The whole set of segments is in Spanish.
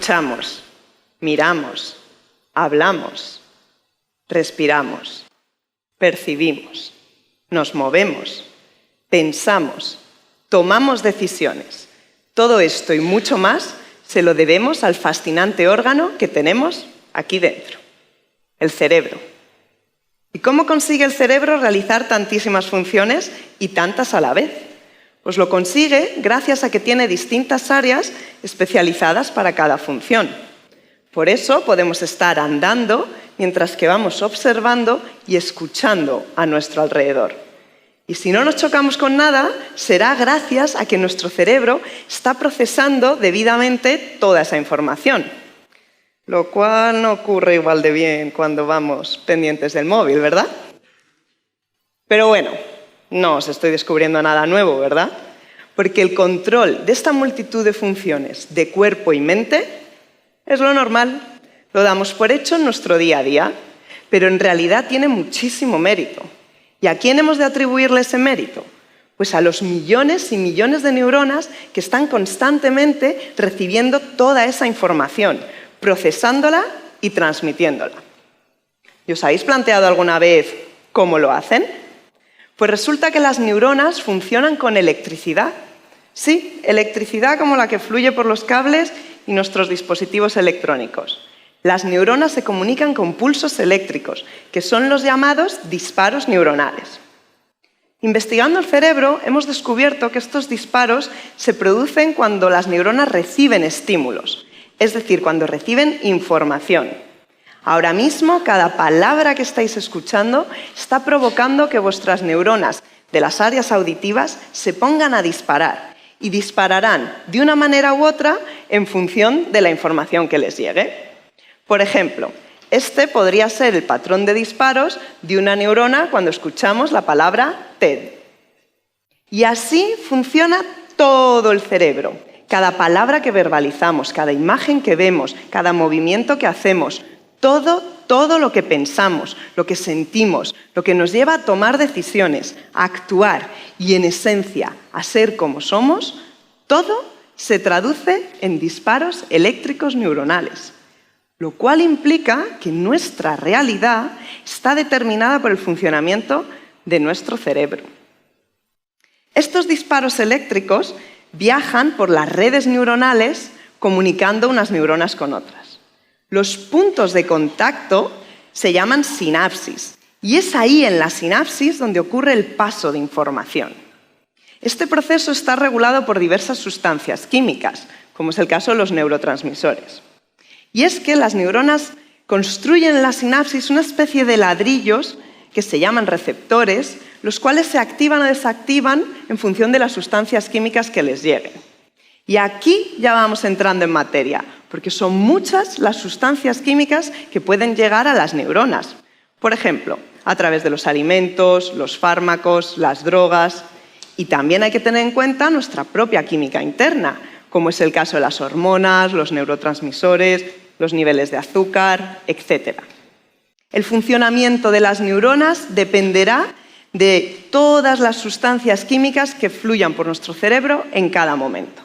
Escuchamos, miramos, hablamos, respiramos, percibimos, nos movemos, pensamos, tomamos decisiones. Todo esto y mucho más se lo debemos al fascinante órgano que tenemos aquí dentro, el cerebro. ¿Y cómo consigue el cerebro realizar tantísimas funciones y tantas a la vez? Pues lo consigue gracias a que tiene distintas áreas especializadas para cada función. Por eso podemos estar andando mientras que vamos observando y escuchando a nuestro alrededor. Y si no nos chocamos con nada, será gracias a que nuestro cerebro está procesando debidamente toda esa información. Lo cual no ocurre igual de bien cuando vamos pendientes del móvil, ¿verdad? Pero bueno, no os estoy descubriendo nada nuevo, ¿verdad? Porque el control de esta multitud de funciones de cuerpo y mente es lo normal. Lo damos por hecho en nuestro día a día, pero en realidad tiene muchísimo mérito. ¿Y a quién hemos de atribuirle ese mérito? Pues a los millones y millones de neuronas que están constantemente recibiendo toda esa información, procesándola y transmitiéndola. ¿Y os habéis planteado alguna vez cómo lo hacen? Pues resulta que las neuronas funcionan con electricidad. Sí, electricidad como la que fluye por los cables y nuestros dispositivos electrónicos. Las neuronas se comunican con pulsos eléctricos, que son los llamados disparos neuronales. Investigando el cerebro, hemos descubierto que estos disparos se producen cuando las neuronas reciben estímulos, es decir, cuando reciben información. Ahora mismo, cada palabra que estáis escuchando está provocando que vuestras neuronas de las áreas auditivas se pongan a disparar y dispararán de una manera u otra en función de la información que les llegue. Por ejemplo, este podría ser el patrón de disparos de una neurona cuando escuchamos la palabra TED. Y así funciona todo el cerebro. Cada palabra que verbalizamos, cada imagen que vemos, cada movimiento que hacemos, todo lo que pensamos, lo que sentimos, lo que nos lleva a tomar decisiones, a actuar y, en esencia, a ser como somos, todo se traduce en disparos eléctricos neuronales. Lo cual implica que nuestra realidad está determinada por el funcionamiento de nuestro cerebro. Estos disparos eléctricos viajan por las redes neuronales comunicando unas neuronas con otras. Los puntos de contacto se llaman sinapsis y es ahí en la sinapsis donde ocurre el paso de información. Este proceso está regulado por diversas sustancias químicas, como es el caso de los neurotransmisores. Y es que las neuronas construyen en la sinapsis una especie de ladrillos que se llaman receptores, los cuales se activan o desactivan en función de las sustancias químicas que les lleguen. Y aquí ya vamos entrando en materia, porque son muchas las sustancias químicas que pueden llegar a las neuronas. Por ejemplo, a través de los alimentos, los fármacos, las drogas. Y también hay que tener en cuenta nuestra propia química interna, como es el caso de las hormonas, los neurotransmisores, los niveles de azúcar, etc. El funcionamiento de las neuronas dependerá de todas las sustancias químicas que fluyan por nuestro cerebro en cada momento.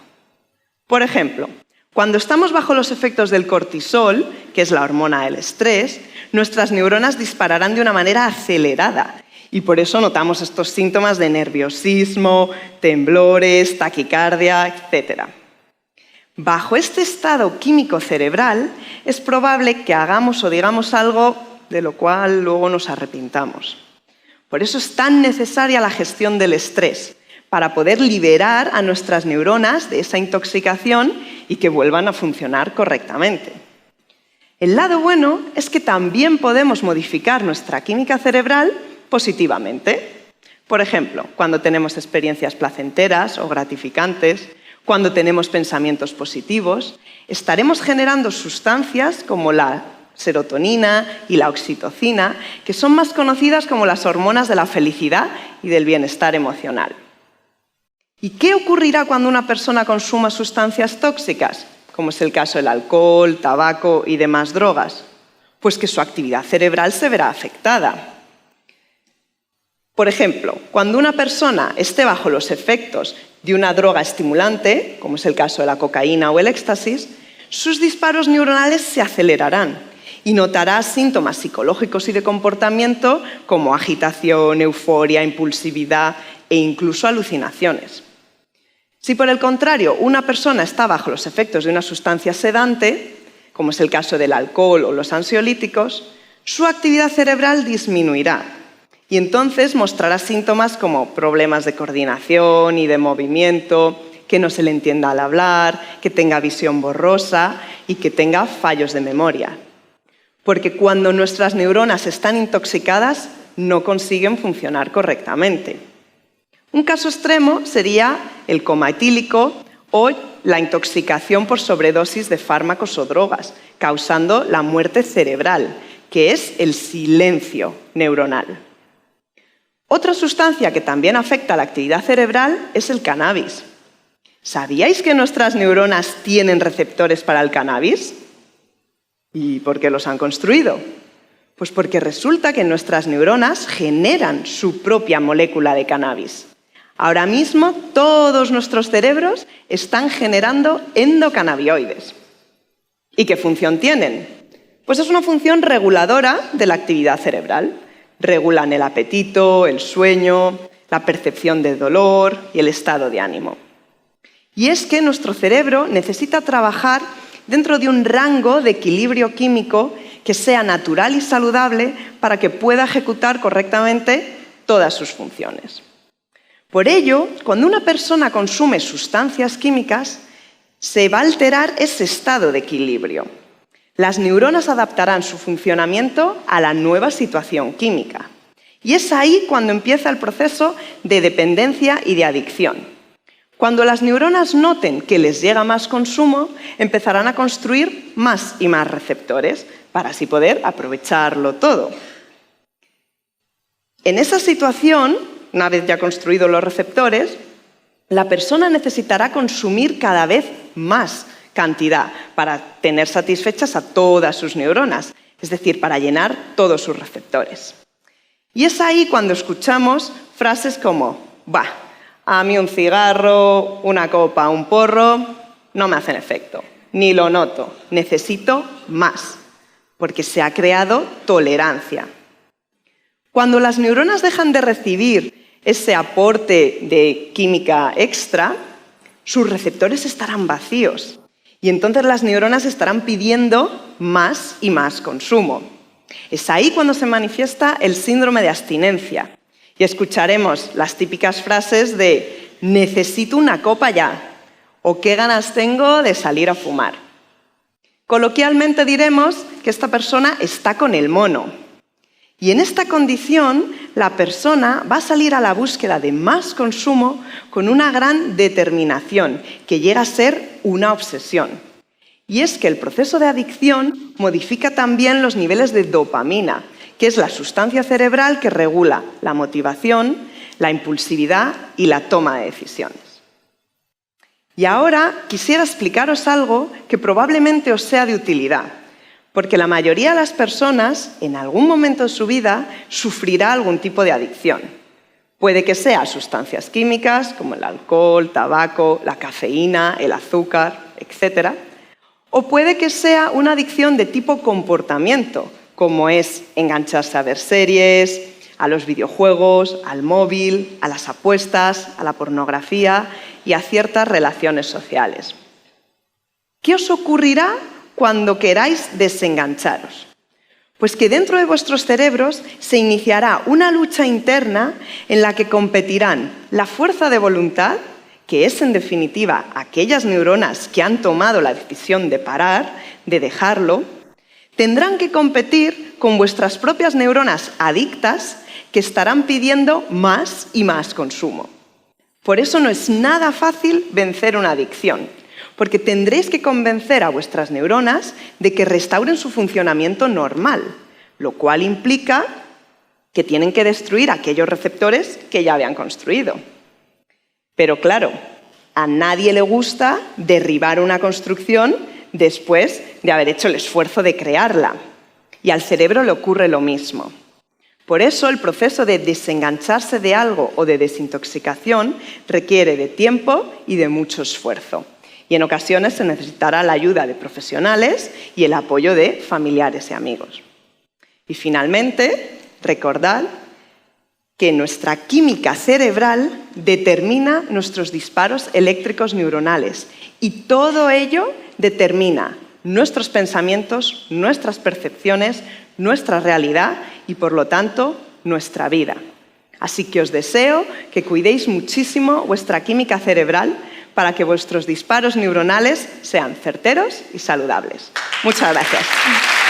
Por ejemplo, cuando estamos bajo los efectos del cortisol, que es la hormona del estrés, nuestras neuronas dispararán de una manera acelerada y por eso notamos estos síntomas de nerviosismo, temblores, taquicardia, etc. Bajo este estado químico cerebral es probable que hagamos o digamos algo de lo cual luego nos arrepintamos. Por eso es tan necesaria la gestión del estrés, para poder liberar a nuestras neuronas de esa intoxicación y que vuelvan a funcionar correctamente. El lado bueno es que también podemos modificar nuestra química cerebral positivamente. Por ejemplo, cuando tenemos experiencias placenteras o gratificantes, cuando tenemos pensamientos positivos, estaremos generando sustancias como la serotonina y la oxitocina, que son más conocidas como las hormonas de la felicidad y del bienestar emocional. ¿Y qué ocurrirá cuando una persona consuma sustancias tóxicas, como es el caso del alcohol, tabaco y demás drogas? Pues que su actividad cerebral se verá afectada. Por ejemplo, cuando una persona esté bajo los efectos de una droga estimulante, como es el caso de la cocaína o el éxtasis, sus disparos neuronales se acelerarán y notarás síntomas psicológicos y de comportamiento como agitación, euforia, impulsividad e incluso alucinaciones. Si por el contrario una persona está bajo los efectos de una sustancia sedante, como es el caso del alcohol o los ansiolíticos, su actividad cerebral disminuirá y entonces mostrará síntomas como problemas de coordinación y de movimiento, que no se le entienda al hablar, que tenga visión borrosa y que tenga fallos de memoria. Porque cuando nuestras neuronas están intoxicadas, no consiguen funcionar correctamente. Un caso extremo sería el coma etílico o la intoxicación por sobredosis de fármacos o drogas, causando la muerte cerebral, que es el silencio neuronal. Otra sustancia que también afecta a la actividad cerebral es el cannabis. ¿Sabíais que nuestras neuronas tienen receptores para el cannabis? ¿Y por qué los han construido? Pues porque resulta que nuestras neuronas generan su propia molécula de cannabis. Ahora mismo todos nuestros cerebros están generando endocannabinoides. ¿Y qué función tienen? Pues es una función reguladora de la actividad cerebral. Regulan el apetito, el sueño, la percepción de dolor y el estado de ánimo. Y es que nuestro cerebro necesita trabajar dentro de un rango de equilibrio químico que sea natural y saludable para que pueda ejecutar correctamente todas sus funciones. Por ello, cuando una persona consume sustancias químicas, se va a alterar ese estado de equilibrio. Las neuronas adaptarán su funcionamiento a la nueva situación química. Y es ahí cuando empieza el proceso de dependencia y de adicción. Cuando las neuronas noten que les llega más consumo, empezarán a construir más y más receptores para así poder aprovecharlo todo. En esa situación, una vez ya construidos los receptores, la persona necesitará consumir cada vez más cantidad para tener satisfechas a todas sus neuronas, es decir, para llenar todos sus receptores. Y es ahí cuando escuchamos frases como «Bah, a mí un cigarro, una copa, un porro, no me hacen efecto, ni lo noto, necesito más», porque se ha creado tolerancia. Cuando las neuronas dejan de recibir ese aporte de química extra, sus receptores estarán vacíos y entonces las neuronas estarán pidiendo más y más consumo. Es ahí cuando se manifiesta el síndrome de abstinencia y escucharemos las típicas frases de «necesito una copa ya» o «qué ganas tengo de salir a fumar». Coloquialmente diremos que esta persona está con el mono. Y en esta condición, la persona va a salir a la búsqueda de más consumo con una gran determinación, que llega a ser una obsesión. Y es que el proceso de adicción modifica también los niveles de dopamina, que es la sustancia cerebral que regula la motivación, la impulsividad y la toma de decisiones. Y ahora quisiera explicaros algo que probablemente os sea de utilidad, porque la mayoría de las personas, en algún momento de su vida, sufrirá algún tipo de adicción. Puede que sea a sustancias químicas, como el alcohol, tabaco, la cafeína, el azúcar, etc. O puede que sea una adicción de tipo comportamiento, como es engancharse a ver series, a los videojuegos, al móvil, a las apuestas, a la pornografía y a ciertas relaciones sociales. ¿Qué os ocurrirá cuando queráis desengancharos? Pues que dentro de vuestros cerebros se iniciará una lucha interna en la que competirán la fuerza de voluntad, que es en definitiva aquellas neuronas que han tomado la decisión de parar, de dejarlo, tendrán que competir con vuestras propias neuronas adictas que estarán pidiendo más y más consumo. Por eso no es nada fácil vencer una adicción, porque tendréis que convencer a vuestras neuronas de que restauren su funcionamiento normal, lo cual implica que tienen que destruir aquellos receptores que ya habían construido. Pero claro, a nadie le gusta derribar una construcción después de haber hecho el esfuerzo de crearla. Y al cerebro le ocurre lo mismo. Por eso el proceso de desengancharse de algo o de desintoxicación requiere de tiempo y de mucho esfuerzo. y en ocasiones se necesitará la ayuda de profesionales y el apoyo de familiares y amigos. Y finalmente, recordad que nuestra química cerebral determina nuestros disparos eléctricos neuronales y todo ello determina nuestros pensamientos, nuestras percepciones, nuestra realidad y, por lo tanto, nuestra vida. Así que os deseo que cuidéis muchísimo vuestra química cerebral para que vuestros disparos neuronales sean certeros y saludables. Muchas gracias.